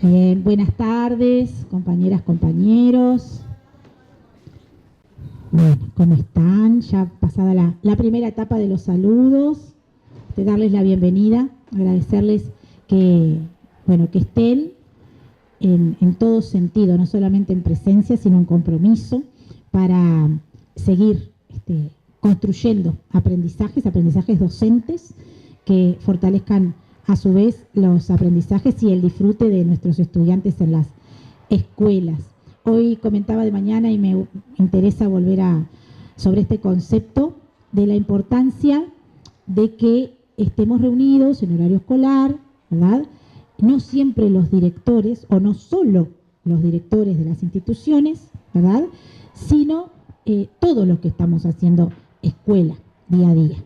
Bien, buenas tardes, compañeras, compañeros. Bueno, ¿cómo están? Ya pasada la primera etapa de los saludos, darles la bienvenida, agradecerles que estén en todo sentido, no solamente en presencia, sino en compromiso para seguir construyendo aprendizajes docentes que fortalezcan a su vez los aprendizajes y el disfrute de nuestros estudiantes en las escuelas. Hoy comentaba de mañana y me interesa volver sobre este concepto de la importancia de que estemos reunidos en horario escolar, ¿verdad? No siempre los directores, o no solo los directores de las instituciones, ¿verdad?, sino todos los que estamos haciendo escuela día a día.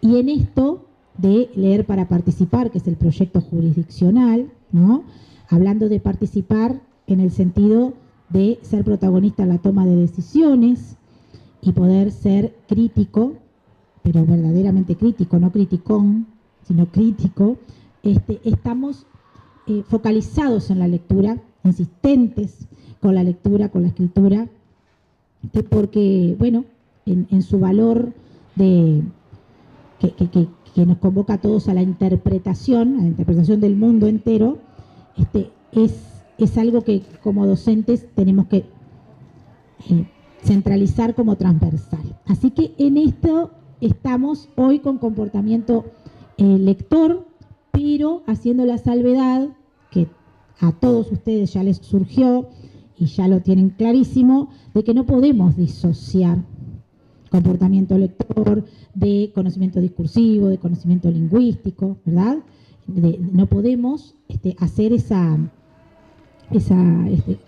Y en esto de Leer para Participar, que es el proyecto jurisdiccional, ¿no?, hablando de participar en el sentido de ser protagonista en la toma de decisiones y poder ser crítico, pero verdaderamente crítico, no criticón, sino crítico, estamos focalizados en la lectura, insistentes con la lectura, con la escritura, porque, bueno, en su valor de que nos convoca a todos a la interpretación del mundo entero, es algo que como docentes tenemos que centralizar como transversal. Así que en esto estamos hoy con comportamiento lector, pero haciendo la salvedad que a todos ustedes ya les surgió y ya lo tienen clarísimo, de que no podemos disociar comportamiento lector de conocimiento discursivo, de conocimiento lingüístico, ¿verdad? No podemos hacer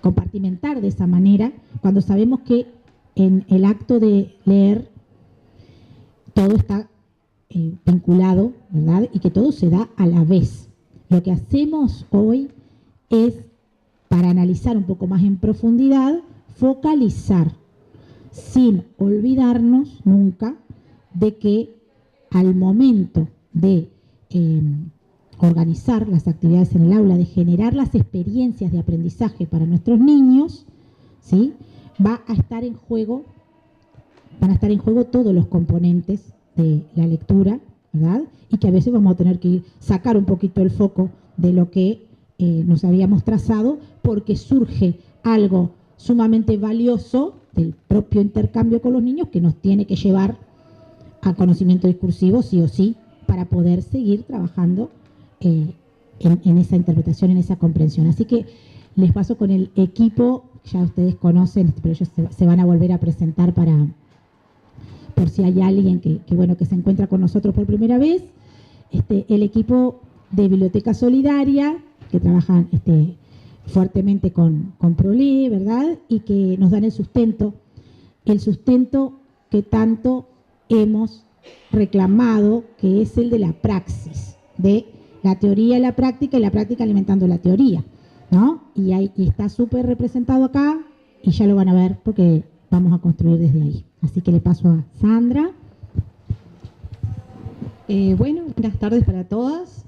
compartimentar de esa manera cuando sabemos que en el acto de leer todo está vinculado, ¿verdad? Y que todo se da a la vez. Lo que hacemos hoy es, para analizar un poco más en profundidad, focalizar, sin olvidarnos nunca de que al momento de organizar las actividades en el aula, de generar las experiencias de aprendizaje para nuestros niños, ¿sí?, van a estar en juego todos los componentes de la lectura, ¿verdad? Y que a veces vamos a tener que sacar un poquito el foco de lo que nos habíamos trazado, porque surge algo sumamente valioso del propio intercambio con los niños que nos tiene que llevar a conocimiento discursivo sí o sí para poder seguir trabajando en esa interpretación, en esa comprensión. Así que les paso con el equipo, ya ustedes conocen, pero ellos se van a volver a presentar por si hay alguien que se encuentra con nosotros por primera vez. El equipo de Biblioteca Solidaria, que trabajan fuertemente con ProLé, ¿verdad? Y que nos dan el sustento que tanto hemos reclamado, que es el de la praxis, de la teoría y la práctica alimentando la teoría, ¿no? Y está súper representado acá, y ya lo van a ver porque vamos a construir desde ahí. Así que le paso a Sandra. Buenas tardes para todas.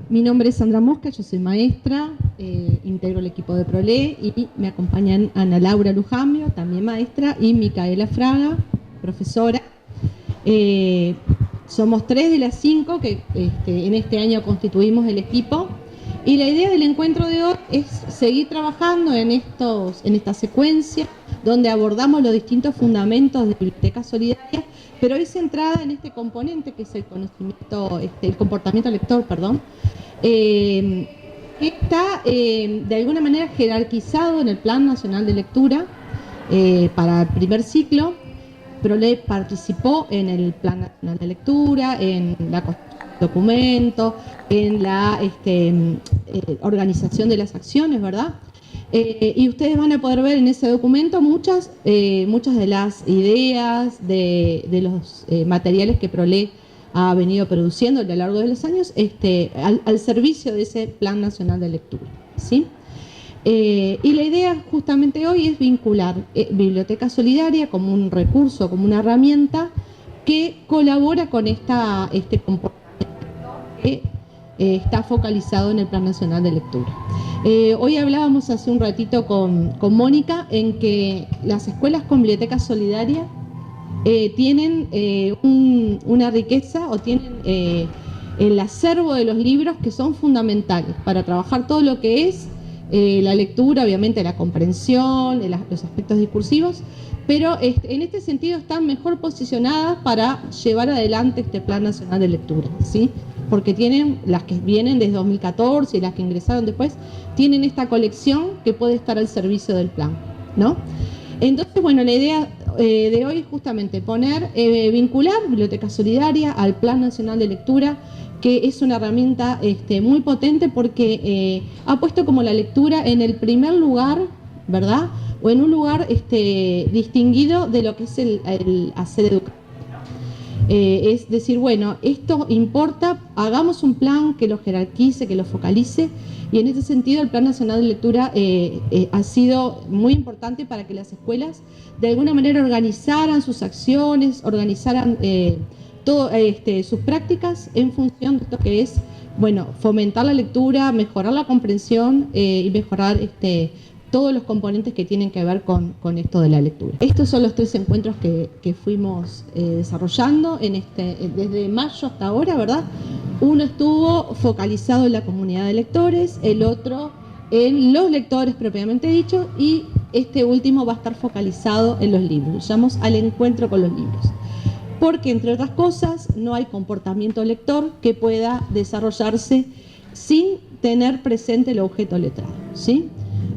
Mi nombre es Sandra Mosca, yo soy maestra, integro el equipo de ProLé y me acompañan Ana Laura Lujambio, también maestra, y Micaela Fraga, profesora. Somos 3 de las 5 que en este año constituimos el equipo, y la idea del encuentro de hoy es seguir trabajando en esta secuencia donde abordamos los distintos fundamentos de Biblioteca Solidaria, pero hoy centrada en este componente que es el comportamiento lector, que está de alguna manera jerarquizado en el Plan Nacional de Lectura para el primer ciclo. ProLé participó en el Plan Nacional de Lectura, en la construcción del documento, en la organización de las acciones, ¿verdad? Y ustedes van a poder ver en ese documento muchas de las ideas, de los materiales que ProLé ha venido produciendo a lo largo de los años al servicio de ese Plan Nacional de Lectura, ¿sí? Y la idea justamente hoy es vincular Biblioteca Solidaria como un recurso, como una herramienta que colabora con este comportamiento que está focalizado en el Plan Nacional de Lectura. Hoy hablábamos hace un ratito con Mónica en que las escuelas con biblioteca solidaria tienen una riqueza o tienen el acervo de los libros que son fundamentales para trabajar todo lo que es la lectura, obviamente la comprensión, los aspectos discursivos, pero en este sentido están mejor posicionadas para llevar adelante este Plan Nacional de Lectura, ¿sí? Porque tienen, las que vienen desde 2014 y las que ingresaron después, tienen esta colección que puede estar al servicio del plan, ¿no? Entonces, bueno, la idea de hoy es justamente vincular Biblioteca Solidaria al Plan Nacional de Lectura, que es una herramienta muy potente porque ha puesto como la lectura en el primer lugar, ¿verdad? O en un lugar distinguido de lo que es el hacer educativo. Es decir, bueno, esto importa, hagamos un plan que lo jerarquice, que lo focalice, y en ese sentido el Plan Nacional de Lectura ha sido muy importante para que las escuelas de alguna manera organizaran sus acciones, organizaran sus prácticas en función de esto que es, bueno, fomentar la lectura, mejorar la comprensión y mejorar todos los componentes que tienen que ver con esto de la lectura. Estos son los 3 encuentros que fuimos desarrollando desde mayo hasta ahora, ¿verdad? Uno estuvo focalizado en la comunidad de lectores, el otro en los lectores propiamente dicho, y este último va a estar focalizado en los libros. Lo llamamos al encuentro con los libros. Porque, entre otras cosas, no hay comportamiento lector que pueda desarrollarse sin tener presente el objeto letrado, ¿sí?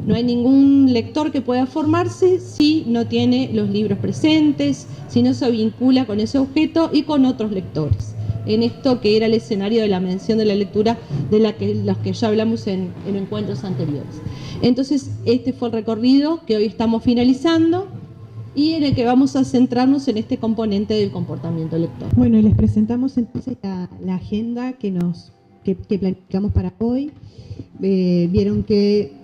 No hay ningún lector que pueda formarse si no tiene los libros presentes, si no se vincula con ese objeto y con otros lectores. En esto que era el escenario de la mención de la lectura de los que ya hablamos en encuentros anteriores. Entonces, este fue el recorrido que hoy estamos finalizando y en el que vamos a centrarnos en este componente del comportamiento lector. Bueno, y les presentamos entonces la agenda que planificamos para hoy. Vieron que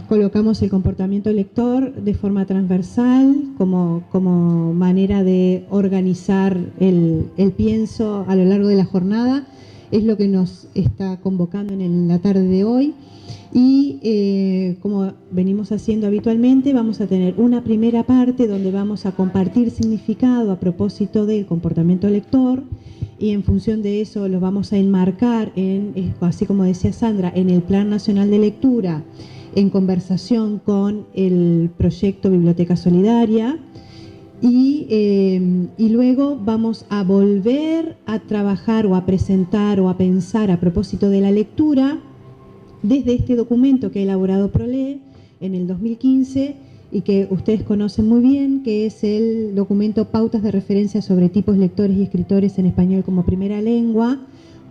colocamos el comportamiento lector de forma transversal como manera de organizar el pienso a lo largo de la jornada. Es lo que nos está convocando en la tarde de hoy. Y como venimos haciendo habitualmente, vamos a tener una primera parte donde vamos a compartir significado a propósito del comportamiento lector, y en función de eso lo vamos a enmarcar así como decía Sandra, en el Plan Nacional de Lectura, en conversación con el proyecto Biblioteca Solidaria, y luego vamos a volver a trabajar o a presentar o a pensar a propósito de la lectura desde este documento que ha elaborado PROLE en el 2015 y que ustedes conocen muy bien, que es el documento Pautas de Referencia sobre Tipos Lectores y Escritores en Español como Primera Lengua,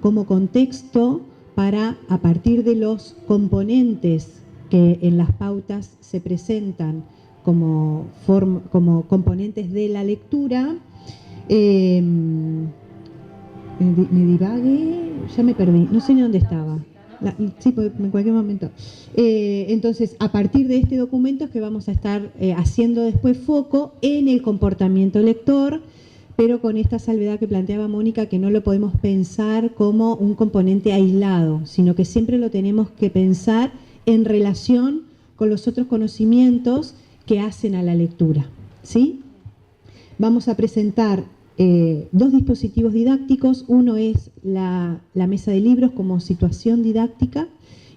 como contexto para, a partir de los componentes que en las pautas se presentan como componentes de la lectura, me divagué, ya me perdí, no sé ni dónde estaba. Sí, en cualquier momento. Entonces, a partir de este documento es que vamos a estar haciendo después foco en el comportamiento lector, pero con esta salvedad que planteaba Mónica, que no lo podemos pensar como un componente aislado, sino que siempre lo tenemos que pensar en relación con los otros conocimientos que hacen a la lectura, ¿sí? Vamos a presentar 2 dispositivos didácticos. Uno es la mesa de libros como situación didáctica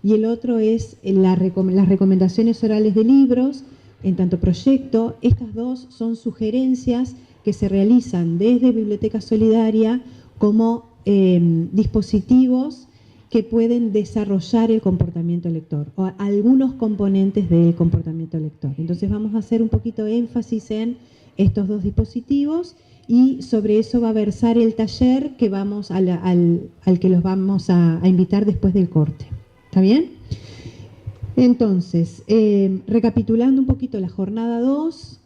y el otro es las recomendaciones orales de libros en tanto proyecto. Estas 2 son sugerencias que se realizan desde Biblioteca Solidaria como dispositivos que pueden desarrollar el comportamiento lector o algunos componentes del comportamiento lector. Entonces vamos a hacer un poquito de énfasis en estos 2 dispositivos y sobre eso va a versar el taller que vamos al que los vamos a invitar después del corte. ¿Está bien? Entonces, recapitulando un poquito la jornada 2,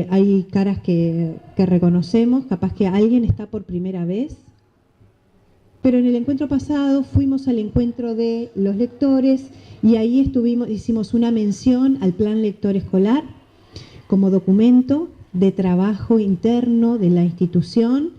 hay caras que reconocemos, capaz que alguien está por primera vez, pero en el encuentro pasado fuimos al encuentro de los lectores y ahí hicimos una mención al plan lector escolar como documento de trabajo interno de la institución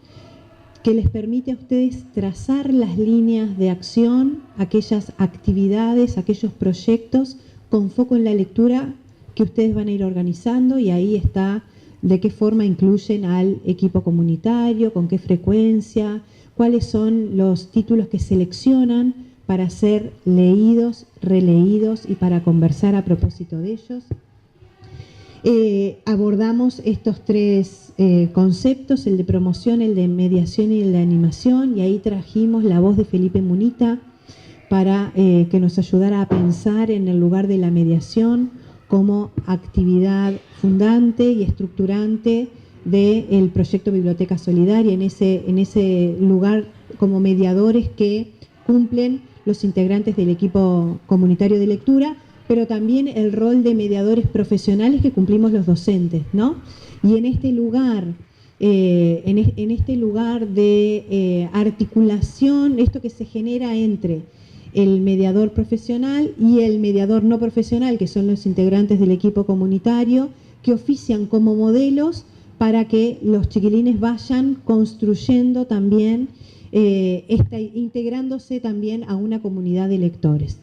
que les permite a ustedes trazar las líneas de acción, aquellas actividades, aquellos proyectos con foco en la lectura que ustedes van a ir organizando, y ahí está de qué forma incluyen al equipo comunitario, con qué frecuencia, cuáles son los títulos que seleccionan para ser leídos, releídos y para conversar a propósito de ellos. Abordamos estos tres conceptos, el de promoción, el de mediación y el de animación, y ahí trajimos la voz de Felipe Munita para que nos ayudara a pensar en el lugar de la mediación como actividad fundante y estructurante del proyecto Biblioteca Solidaria, en ese lugar como mediadores que cumplen los integrantes del equipo comunitario de lectura, pero también el rol de mediadores profesionales que cumplimos los docentes, ¿no? Y en este lugar, en este lugar de articulación, esto que se genera entre el mediador profesional y el mediador no profesional, que son los integrantes del equipo comunitario, que ofician como modelos para que los chiquilines vayan construyendo también, integrándose también a una comunidad de lectores.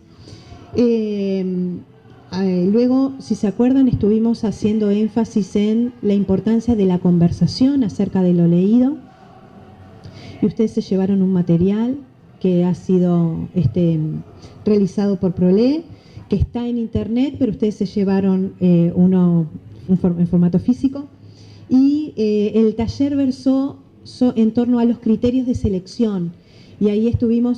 Luego, si se acuerdan, estuvimos haciendo énfasis en la importancia de la conversación acerca de lo leído, y ustedes se llevaron un material que ha sido realizado por Prolé, que está en internet, pero ustedes se llevaron uno en formato físico, y el taller versó en torno a los criterios de selección. Y ahí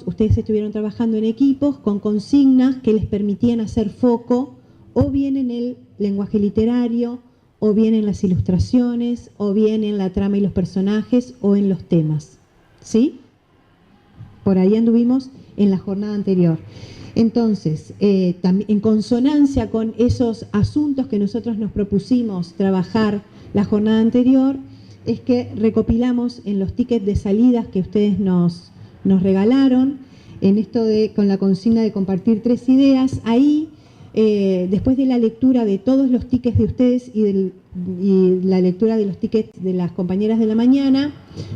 ustedes estuvieron trabajando en equipos con consignas que les permitían hacer foco o bien en el lenguaje literario, o bien en las ilustraciones, o bien en la trama y los personajes, o en los temas. ¿Sí? Por ahí anduvimos en la jornada anterior. Entonces, en consonancia con esos asuntos que nosotros nos propusimos trabajar la jornada anterior, es que recopilamos en los tickets de salidas que ustedes nos regalaron, con la consigna de compartir 3 ideas. Ahí, después de la lectura de todos los tickets de ustedes y la lectura de los tickets de las compañeras de la mañana,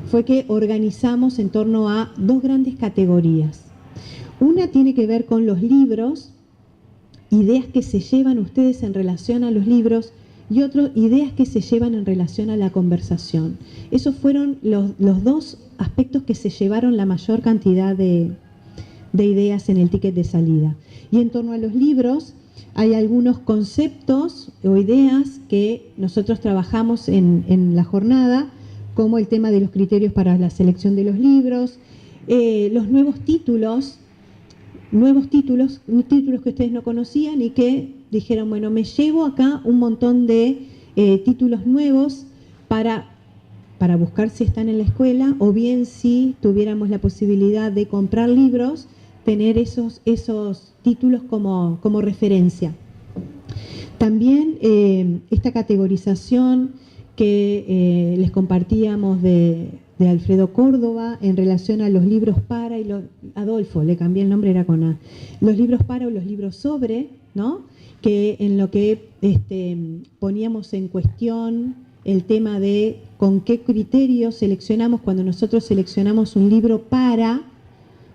fue que organizamos en torno a 2 grandes categorías. Una tiene que ver con los libros, ideas que se llevan ustedes en relación a los libros, y otro, ideas que se llevan en relación a la conversación. Esos fueron los 2 aspectos que se llevaron la mayor cantidad de ideas en el ticket de salida. Y en torno a los libros, hay algunos conceptos o ideas que nosotros trabajamos en la jornada, como el tema de los criterios para la selección de los libros, los nuevos títulos que ustedes no conocían y que dijeron, bueno, me llevo acá un montón de títulos nuevos para buscar si están en la escuela, o bien si tuviéramos la posibilidad de comprar libros, tener esos títulos como referencia. También esta categorización que les compartíamos de Alfredo Córdoba en relación a los libros para y Adolfo, le cambié el nombre, era con A. Los libros para o los libros sobre, ¿no? Que en lo que poníamos en cuestión el tema de con qué criterios seleccionamos cuando nosotros seleccionamos un libro para,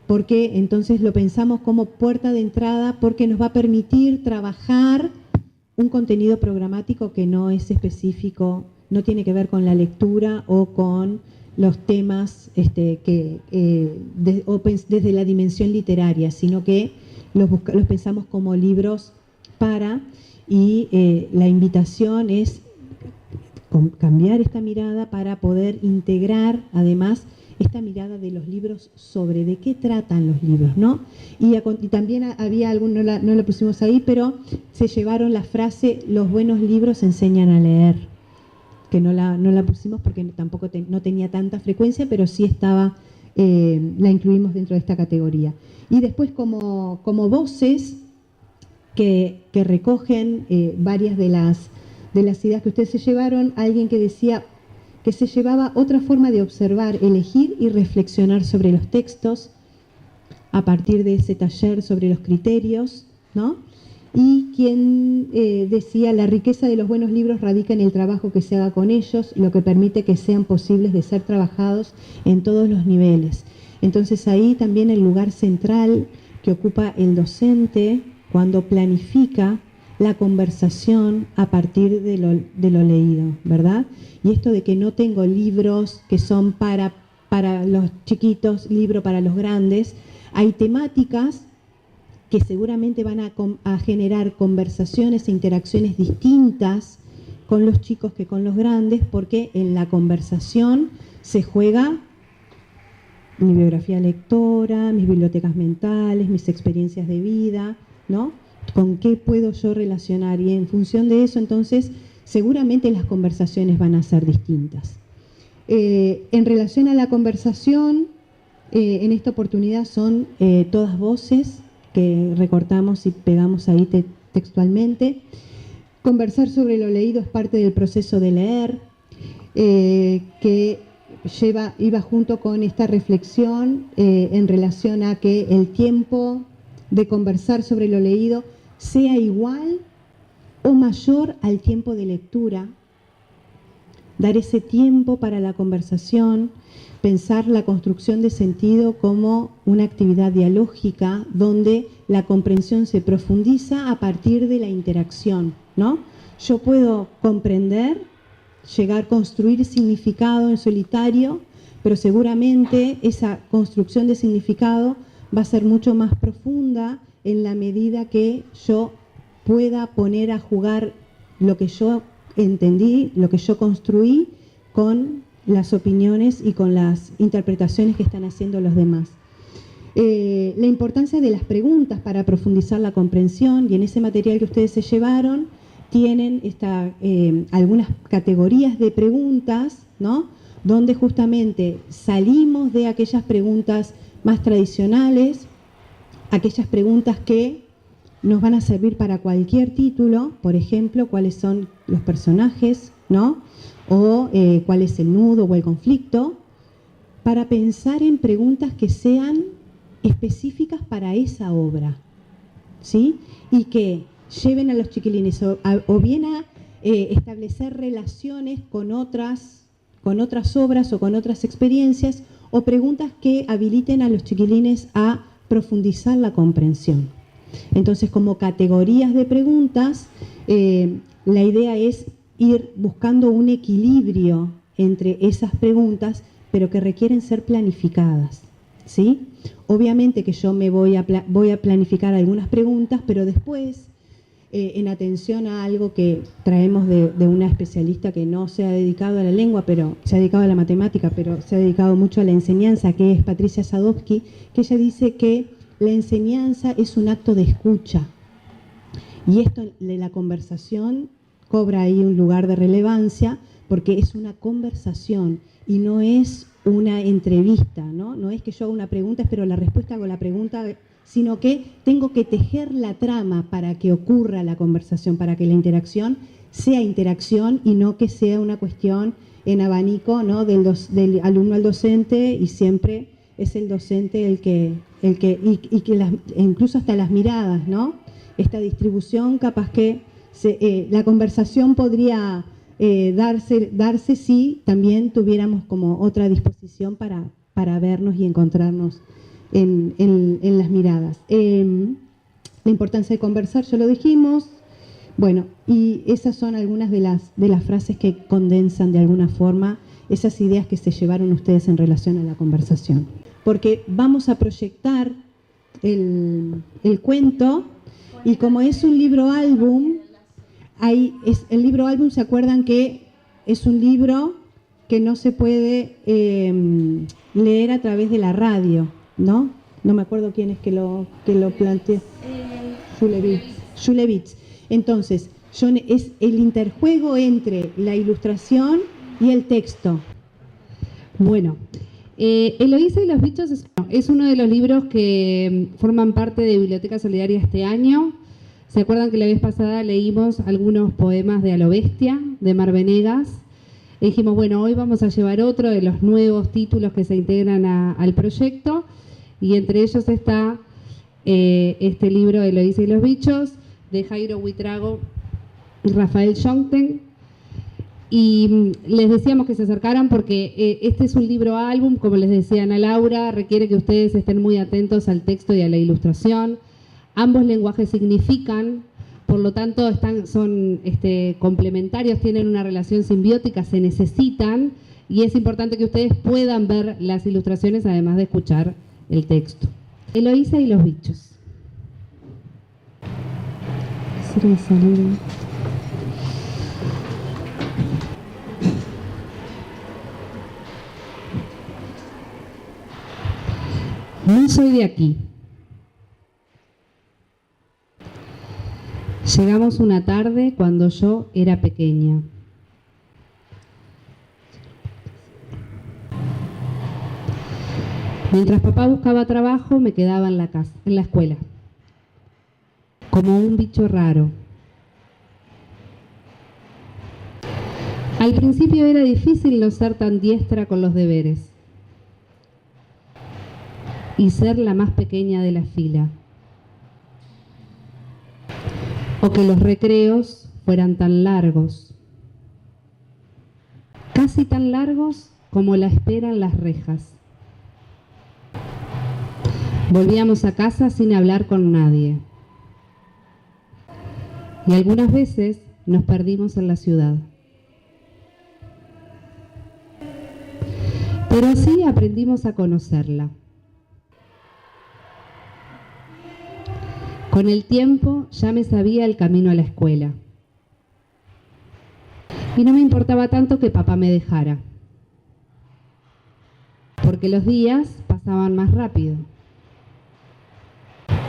porque entonces lo pensamos como puerta de entrada, porque nos va a permitir trabajar un contenido programático que no es específico, no tiene que ver con la lectura o con los temas desde la dimensión literaria, sino que los pensamos como libros para, y la invitación es cambiar esta mirada para poder integrar además esta mirada de los libros sobre de qué tratan los libros, ¿no? Y también había no la pusimos ahí, pero se llevaron la frase, los buenos libros enseñan a leer, que no la pusimos porque tampoco no tenía tanta frecuencia, pero sí estaba, la incluimos dentro de esta categoría. Y después como voces que recogen varias de las ideas que ustedes se llevaron, alguien que decía que se llevaba otra forma de observar, elegir y reflexionar sobre los textos a partir de ese taller sobre los criterios, ¿no? y quien decía: la riqueza de los buenos libros radica en el trabajo que se haga con ellos, lo que permite que sean posibles de ser trabajados en todos los niveles. Entonces ahí también el lugar central que ocupa el docente cuando planifica la conversación a partir de lo leído, ¿verdad? Y esto de que no tengo libros que son para los chiquitos, libro para los grandes, hay temáticas que seguramente van a generar conversaciones e interacciones distintas con los chicos que con los grandes, porque en la conversación se juega mi biografía lectora, mis bibliotecas mentales, mis experiencias de vida, ¿no? ¿Con qué puedo yo relacionar? Y en función de eso, entonces, seguramente las conversaciones van a ser distintas. En relación a la conversación, en esta oportunidad son todas voces que recortamos y pegamos ahí textualmente. Conversar sobre lo leído es parte del proceso de leer, que iba junto con esta reflexión en relación a que el tiempo de conversar sobre lo leído sea igual o mayor al tiempo de lectura. Dar ese tiempo para la conversación, pensar la construcción de sentido como una actividad dialógica donde la comprensión se profundiza a partir de la interacción, ¿no? Yo puedo comprender, llegar a construir significado en solitario, pero seguramente esa construcción de significado va a ser mucho más profunda en la medida que yo pueda poner a jugar lo que yo entendí, lo que yo construí con las opiniones y con las interpretaciones que están haciendo los demás. La importancia de las preguntas para profundizar la comprensión, y en ese material que ustedes se llevaron tienen algunas categorías de preguntas, ¿no? Donde justamente salimos de aquellas preguntas más tradicionales, aquellas preguntas que nos van a servir para cualquier título, por ejemplo, cuáles son los personajes, ¿no? O cuál es el nudo o el conflicto, para pensar en preguntas que sean específicas para esa obra, ¿sí? Y que lleven a los chiquilines o bien a establecer relaciones con otras obras o con otras experiencias, o preguntas que habiliten a los chiquilines a profundizar la comprensión. Entonces, como categorías de preguntas, la idea es ir buscando un equilibrio entre esas preguntas, pero que requieren ser planificadas, ¿sí? Obviamente que yo me voy a planificar algunas preguntas, pero después, en atención a algo que traemos de una especialista que no se ha dedicado a la lengua, pero se ha dedicado a la matemática, pero se ha dedicado mucho a la enseñanza, que es Patricia Sadowski, que ella dice que la enseñanza es un acto de escucha. Y esto de la conversación cobra ahí un lugar de relevancia, porque es una conversación y no es una entrevista, ¿no? No es que yo hago una pregunta, espero la respuesta, hago la pregunta, sino que tengo que tejer la trama para que ocurra la conversación, para que la interacción sea interacción y no que sea una cuestión en abanico, ¿no? Del alumno al docente, y siempre es el docente incluso hasta las miradas, ¿no? Esta distribución, capaz que la conversación podría darse si también tuviéramos como otra disposición para vernos y encontrarnos en las miradas. La importancia de conversar, ya lo dijimos. Bueno, y esas son algunas de las frases que condensan de alguna forma esas ideas que se llevaron ustedes en relación a la conversación. Porque vamos a proyectar el cuento, y como es un libro álbum, el libro álbum, ¿se acuerdan que es un libro que no se puede leer a través de la radio, ¿no? No me acuerdo quién es que lo plantea. Shulevitz. Entonces, es el interjuego entre la ilustración y el texto. Bueno, Eloísa y los bichos es uno de los libros que forman parte de Biblioteca Solidaria este año. ¿Se acuerdan que la vez pasada leímos algunos poemas de A lo Bestia, de Mar Venegas? Y dijimos, bueno, hoy vamos a llevar otro de los nuevos títulos que se integran al proyecto, y entre ellos está este libro, Eloísa y los bichos, de Jairo Huitrago y Rafael Schoenten. Y les decíamos que se acercaran porque este es un libro álbum, como les decía Ana Laura, requiere que ustedes estén muy atentos al texto y a la ilustración. Ambos lenguajes significan, por lo tanto son complementarios, tienen una relación simbiótica, se necesitan, y es importante que ustedes puedan ver las ilustraciones además de escuchar el texto. Eloísa y los bichos. No soy de aquí. Llegamos una tarde cuando yo era pequeña. Mientras papá buscaba trabajo, me quedaba en la escuela, como un bicho raro. Al principio era difícil no ser tan diestra con los deberes y ser la más pequeña de la fila, o que los recreos fueran tan largos, casi tan largos como la espera en las rejas. Volvíamos a casa sin hablar con nadie, y algunas veces nos perdimos en la ciudad. Pero así aprendimos a conocerla. Con el tiempo ya me sabía el camino a la escuela. Y no me importaba tanto que papá me dejara, porque los días pasaban más rápido.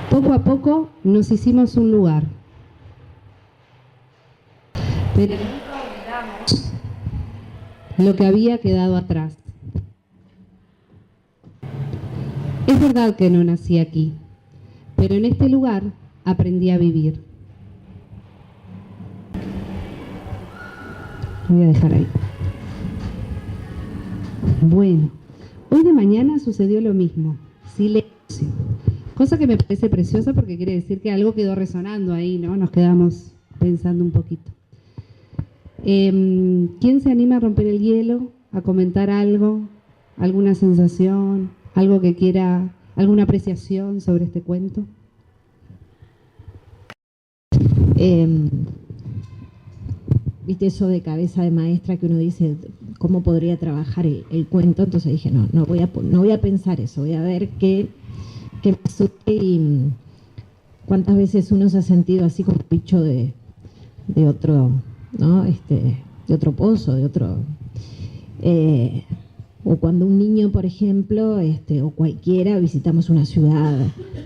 Poco a poco nos hicimos un lugar. Pero nunca olvidamos lo que había quedado atrás. Es verdad que no nací aquí, pero en este lugar aprendí a vivir. Lo voy a dejar ahí. Bueno, hoy de mañana sucedió lo mismo, silencio. Cosa que me parece preciosa porque quiere decir que algo quedó resonando ahí, ¿no? Nos quedamos pensando un poquito. ¿Quién se anima a romper el hielo, a comentar algo, alguna sensación, algo que quiera, alguna apreciación sobre este cuento? Viste eso de cabeza de maestra que uno dice, ¿cómo podría trabajar el cuento? Entonces dije, no voy a pensar eso, voy a ver qué me sucede y cuántas veces uno se ha sentido así como bicho de otro, ¿no? De otro pozo, de otro... o cuando un niño, por ejemplo, o cualquiera, visitamos una ciudad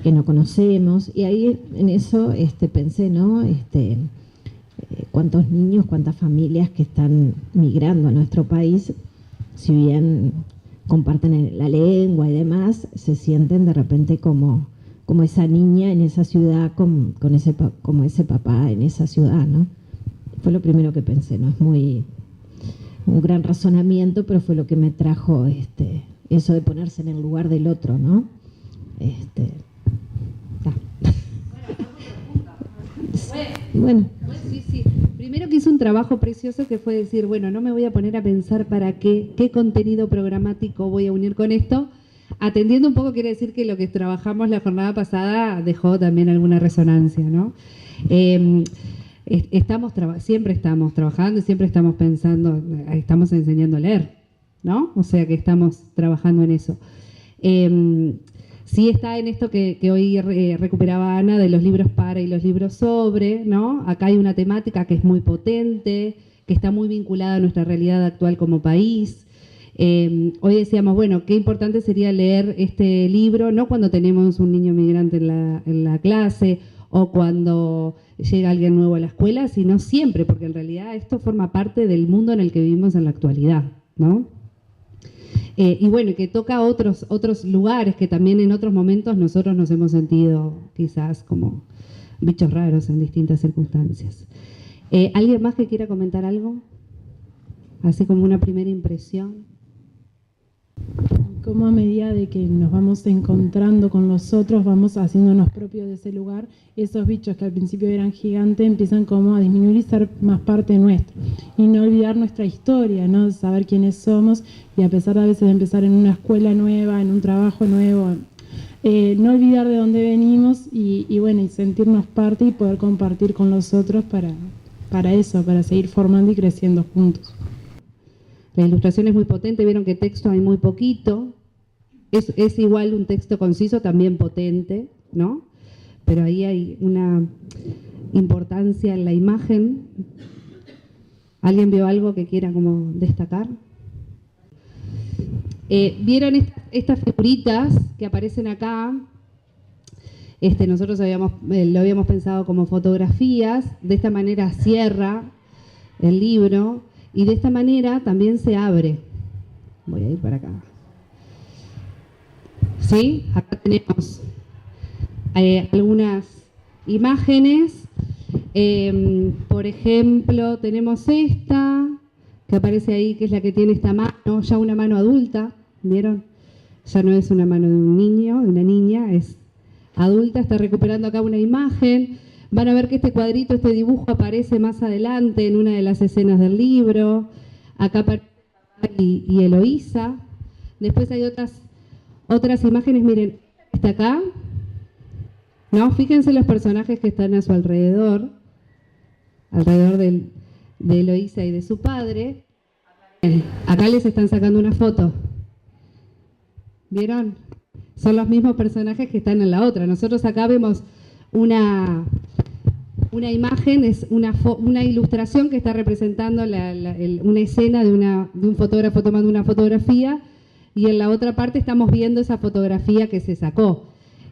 que no conocemos, y ahí en eso pensé, ¿no? Cuántos niños, cuántas familias que están migrando a nuestro país, si bien comparten la lengua y demás, se sienten de repente como esa niña en esa ciudad, como ese papá en esa ciudad, ¿no? Fue lo primero que pensé, no es muy un gran razonamiento, pero fue lo que me trajo eso de ponerse en el lugar del otro, ¿no? Bueno. Sí. Primero que hizo un trabajo precioso que fue decir, bueno, no me voy a poner a pensar para qué contenido programático voy a unir con esto. Atendiendo un poco quiere decir que lo que trabajamos la jornada pasada dejó también alguna resonancia, ¿no? Siempre estamos trabajando y siempre estamos pensando, estamos enseñando a leer, ¿no? O sea que estamos trabajando en eso. Sí está en esto que hoy recuperaba Ana de los libros para y los libros sobre, ¿no? Acá hay una temática que es muy potente, que está muy vinculada a nuestra realidad actual como país. Hoy decíamos, bueno, qué importante sería leer este libro, no cuando tenemos un niño migrante en la clase o cuando llega alguien nuevo a la escuela, sino siempre, porque en realidad esto forma parte del mundo en el que vivimos en la actualidad, ¿no? Y bueno, que toca otros lugares que también en otros momentos nosotros nos hemos sentido quizás como bichos raros en distintas circunstancias. ¿Alguien más que quiera comentar algo? Así como una primera impresión. cómo a medida de que nos vamos encontrando con los otros, vamos haciéndonos propios de ese lugar, esos bichos que al principio eran gigantes empiezan como a disminuir y ser más parte nuestra. Y no olvidar nuestra historia, ¿no? Saber quiénes somos y a pesar de a veces de empezar en una escuela nueva, en un trabajo nuevo, no olvidar de dónde venimos y bueno, y sentirnos parte y poder compartir con los otros para eso, para seguir formando y creciendo juntos. La ilustración es muy potente, vieron que texto hay muy poquito, es igual un texto conciso, también potente, ¿no? Pero ahí hay una importancia en la imagen. ¿Alguien vio algo que quiera como destacar? ¿Vieron estas figuritas que aparecen acá? Nosotros lo habíamos pensado como fotografías, de esta manera cierra el libro y de esta manera también se abre. Voy a ir para acá. ¿Sí? Acá tenemos algunas imágenes. Por ejemplo, tenemos esta, que aparece ahí, que es la que tiene esta mano, ya una mano adulta, ¿vieron? Ya no es una mano de un niño, de una niña, es adulta, está recuperando acá una imagen. Van a ver que este cuadrito, este dibujo aparece más adelante en una de las escenas del libro. Acá aparece y Eloísa. Después hay otras imágenes, miren, está acá. ¿No? Fíjense los personajes que están a su alrededor de Eloísa y de su padre. Acá les están sacando una foto. ¿Vieron? Son los mismos personajes que están en la otra. Nosotros acá vemos una imagen, es una ilustración que está representando una escena de un fotógrafo tomando una fotografía y en la otra parte estamos viendo esa fotografía que se sacó.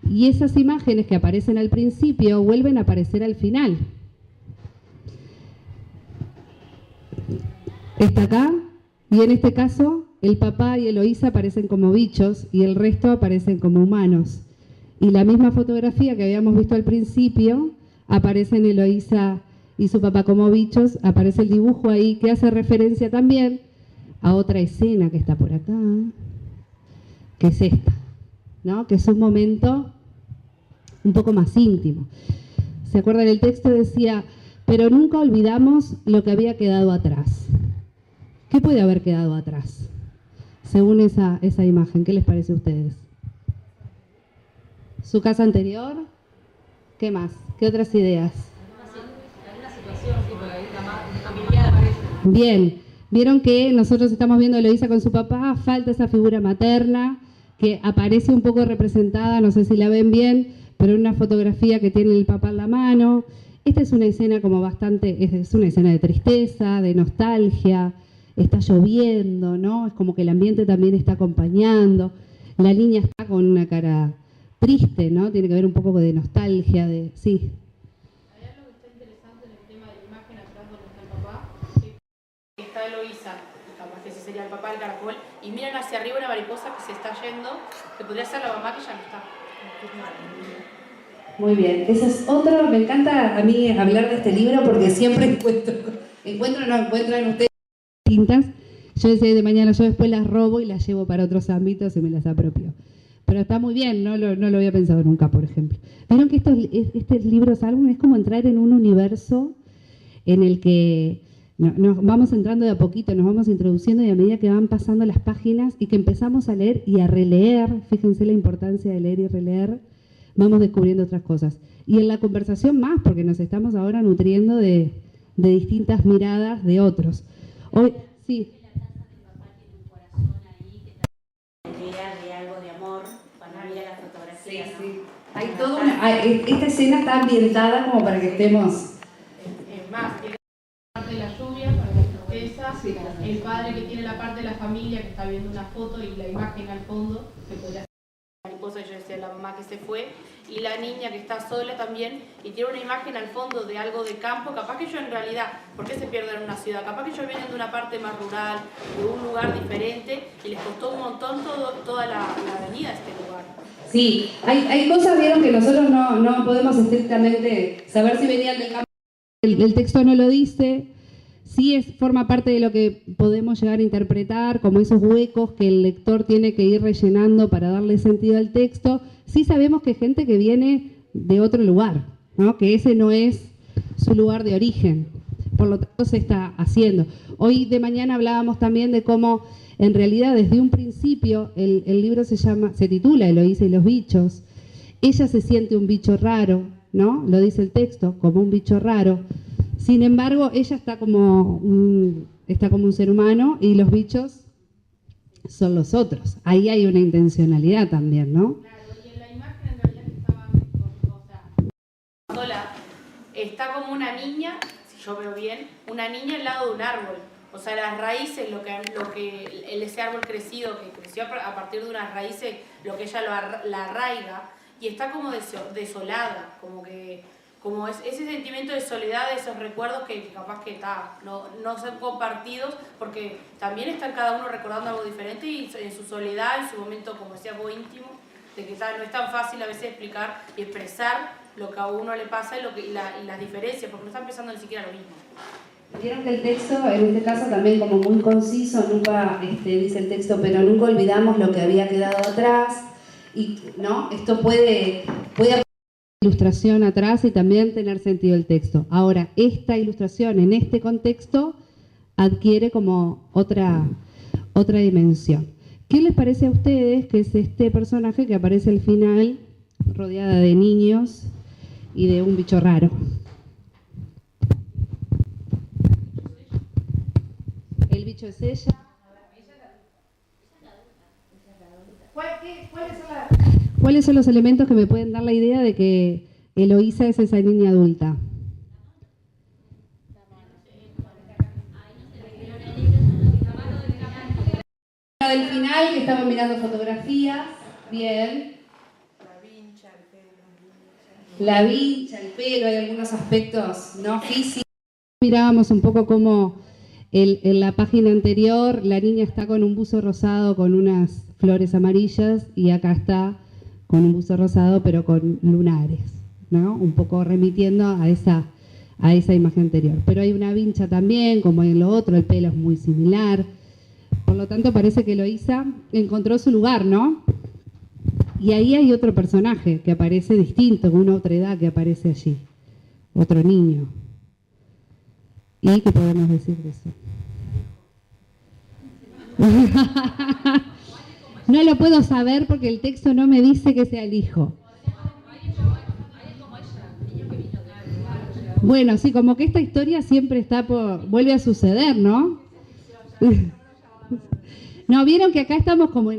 Y esas imágenes que aparecen al principio vuelven a aparecer al final. Está acá y en este caso el papá y Eloísa aparecen como bichos y el resto aparecen como humanos. Y la misma fotografía que habíamos visto al principio, aparecen Eloísa y su papá como bichos, aparece el dibujo ahí que hace referencia también a otra escena que está por acá, que es esta, ¿no? Que es un momento un poco más íntimo. ¿Se acuerdan? El texto decía, pero nunca olvidamos lo que había quedado atrás. ¿Qué puede haber quedado atrás? Según esa imagen, ¿qué les parece a ustedes? ¿Su casa anterior? ¿Qué más? ¿Qué otras ideas? Bien, vieron que nosotros estamos viendo a Eloísa con su papá, falta esa figura materna que aparece un poco representada, no sé si la ven bien, pero en una fotografía que tiene el papá en la mano. Esta es una escena como bastante, es una escena de tristeza, de nostalgia, está lloviendo, ¿no? Es como que el ambiente también está acompañando. La niña está con una cara triste, ¿no? Tiene que ver un poco de nostalgia, sí. Hay algo que está interesante en el tema de la imagen atrás donde está el papá. Está Eloísa, capaz que ese sería el papá del caracol, y miran hacia arriba una mariposa que se está yendo, que podría ser la mamá que ya no está. Muy bien, ese es otro, me encanta a mí hablar de este libro porque siempre encuentran ustedes distintas. Yo decía de mañana, yo después las robo y las llevo para otros ámbitos y me las apropio. Pero está muy bien, no lo había pensado nunca, por ejemplo. Vieron que estos libros álbumes es como entrar en un universo en el que nos vamos entrando de a poquito, nos vamos introduciendo y a medida que van pasando las páginas y que empezamos a leer y a releer, fíjense la importancia de leer y releer, vamos descubriendo otras cosas. Y en la conversación más, porque nos estamos ahora nutriendo de distintas miradas de otros. Hoy, sí. Hay esta escena está ambientada como para que estemos. Es más, tiene la parte de la lluvia, para la tristeza, sí, el padre que tiene la parte de la familia que está viendo una foto y la imagen al fondo, que podría ser la mariposa, yo decía la mamá que se fue, y la niña que está sola también, y tiene una imagen al fondo de algo de campo, capaz que yo en realidad, ¿por qué se pierden en una ciudad? Capaz que ellos vienen de una parte más rural, de un lugar diferente, y les costó un montón toda la avenida a este lugar. Sí, hay cosas, vieron, que nosotros no podemos estrictamente saber si venían del campo. El texto no lo dice. sí forma parte de lo que podemos llegar a interpretar, como esos huecos que el lector tiene que ir rellenando para darle sentido al texto. Sí sabemos que hay gente que viene de otro lugar, ¿no? Que ese no es su lugar de origen. Por lo tanto, se está haciendo. Hoy de mañana hablábamos también de cómo, en realidad, desde un principio, el libro se titula Eloísa y los bichos. Ella se siente un bicho raro, ¿no? Lo dice el texto, como un bicho raro. Sin embargo, ella está como un ser humano y los bichos son los otros. Ahí hay una intencionalidad también, ¿no? Claro, y en la imagen en realidad que estaba sola, está como una niña, si yo veo bien, una niña al lado de un árbol. O sea, las raíces, ese árbol crecido, que creció a partir de unas raíces, lo que ella la arraiga, y está como desolada, como ese sentimiento de soledad, de esos recuerdos que capaz que no son compartidos, porque también están cada uno recordando algo diferente y en su soledad, en su momento, como decía vos, íntimo, de que no es tan fácil a veces explicar y expresar lo que a uno le pasa y las diferencias, porque no están pensando ni siquiera lo mismo. Vieron que el texto, en este caso también como muy conciso, nunca dice el texto, pero nunca olvidamos lo que había quedado atrás, y ¿no? Esto puede ilustración atrás y también tener sentido el texto. Ahora, esta ilustración en este contexto adquiere como otra dimensión. ¿Qué les parece a ustedes que es este personaje que aparece al final rodeada de niños y de un bicho raro? El bicho es ella. ¿Cuáles son los elementos que me pueden dar la idea de que Eloísa es esa niña adulta? Del final, que estamos mirando fotografías, bien. La vincha, el pelo, hay algunos aspectos no físicos. Mirábamos un poco cómo en la página anterior la niña está con un buzo rosado con unas flores amarillas y acá está con un buzo rosado pero con lunares, ¿no? Un poco remitiendo a esa imagen anterior. Pero hay una vincha también, como en lo otro, el pelo es muy similar. Por lo tanto, parece que Eloísa encontró su lugar, ¿no? Y ahí hay otro personaje que aparece distinto, con una otra edad que aparece allí. Otro niño. ¿Y qué podemos decir de eso? No lo puedo saber porque el texto no me dice que sea el hijo. Bueno, sí, como que esta historia siempre vuelve a suceder, ¿no? No, vieron que acá estamos como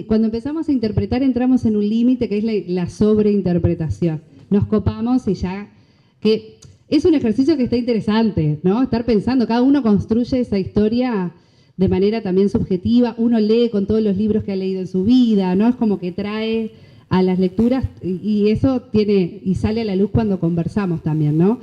cuando empezamos a interpretar entramos en un límite que es la sobreinterpretación. Nos copamos y ya, que es un ejercicio que está interesante, ¿no? Estar pensando, cada uno construye esa historia de manera también subjetiva, uno lee con todos los libros que ha leído en su vida, ¿no? Es como que trae a las lecturas y eso sale a la luz cuando conversamos también, ¿no?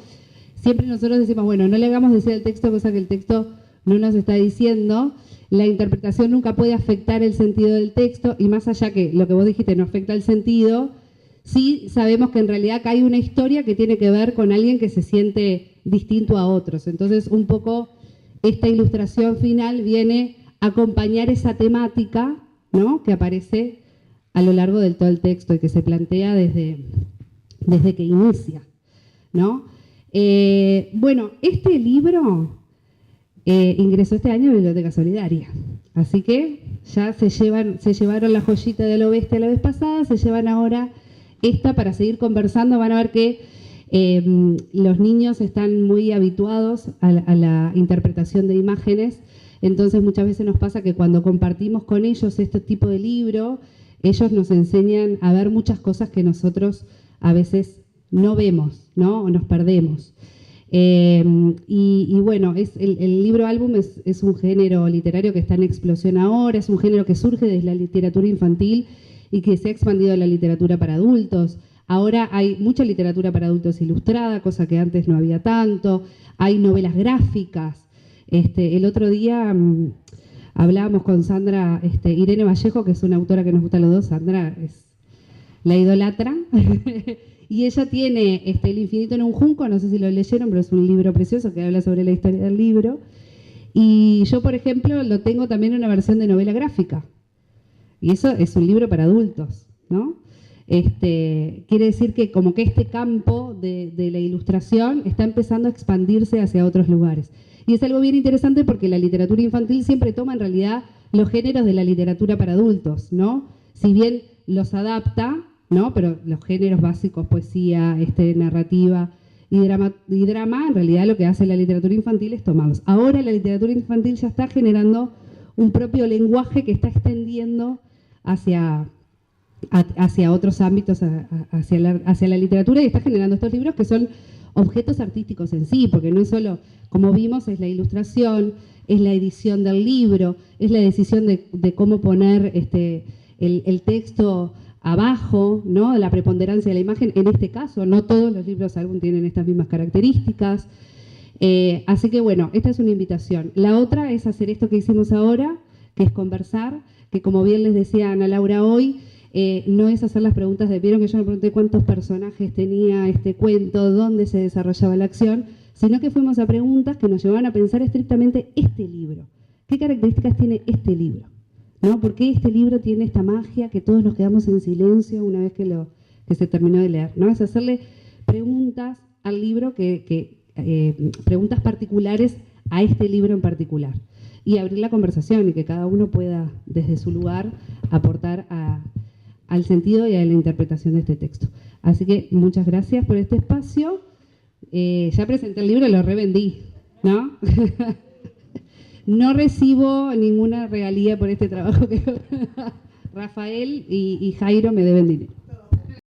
Siempre nosotros decimos, bueno, no le hagamos decir el texto cosa que el texto no nos está diciendo. La interpretación nunca puede afectar el sentido del texto y más allá que lo que vos dijiste no afecta el sentido, sí sabemos que en realidad acá hay una historia que tiene que ver con alguien que se siente distinto a otros. Entonces, un poco esta ilustración final viene a acompañar esa temática, ¿no? Que aparece a lo largo de todo el texto y que se plantea desde que inicia, ¿no? Bueno, este libro ingresó este año a Biblioteca Solidaria, así que ya se llevaron la joyita de Lo Bestia la vez pasada, se llevan ahora esta para seguir conversando. Van a ver que los niños están muy habituados a la interpretación de imágenes, entonces muchas veces nos pasa que cuando compartimos con ellos este tipo de libro, ellos nos enseñan a ver muchas cosas que nosotros a veces no vemos, ¿no? O nos perdemos. Y bueno, el libro álbum es un género literario que está en explosión ahora, es un género que surge desde la literatura infantil y que se ha expandido a la literatura para adultos. Ahora hay mucha literatura para adultos ilustrada, cosa que antes no había tanto. Hay novelas gráficas. El otro día hablábamos con Sandra, Irene Vallejo, que es una autora que nos gusta a los dos. Sandra la idolatra. Y ella tiene El infinito en un junco, no sé si lo leyeron, pero es un libro precioso que habla sobre la historia del libro. Y yo, por ejemplo, lo tengo también en una versión de novela gráfica. Y eso es un libro para adultos, ¿no? Quiere decir que como que este campo de la ilustración está empezando a expandirse hacia otros lugares. Y es algo bien interesante porque la literatura infantil siempre toma en realidad los géneros de la literatura para adultos, ¿no? Si bien los adapta, ¿no? Pero los géneros básicos, poesía, narrativa y drama, en realidad lo que hace la literatura infantil es tomarlos. Ahora la literatura infantil ya está generando un propio lenguaje que está extendiendo hacia otros ámbitos, hacia la literatura, y está generando estos libros que son objetos artísticos en sí, porque no es solo, como vimos, es la ilustración, es la edición del libro, es la decisión de cómo poner el texto abajo, ¿no? La preponderancia de la imagen, en este caso, no todos los libros álbum tienen estas mismas características. Así que bueno, esta es una invitación. La otra es hacer esto que hicimos ahora, que es conversar, que como bien les decía Ana Laura hoy, no es hacer las preguntas vieron que yo me pregunté cuántos personajes tenía este cuento, dónde se desarrollaba la acción, sino que fuimos a preguntas que nos llevaban a pensar estrictamente este libro. ¿Qué características tiene este libro? ¿No? ¿Por qué este libro tiene esta magia que todos nos quedamos en silencio una vez que se terminó de leer? ¿No? Es hacerle preguntas al libro, preguntas particulares a este libro en particular. Y abrir la conversación y que cada uno pueda, desde su lugar, aportar al sentido y a la interpretación de este texto. Así que muchas gracias por este espacio. Ya presenté el libro, lo revendí, ¿no? No recibo ninguna regalía por este trabajo que Rafael y Jairo me deben dinero.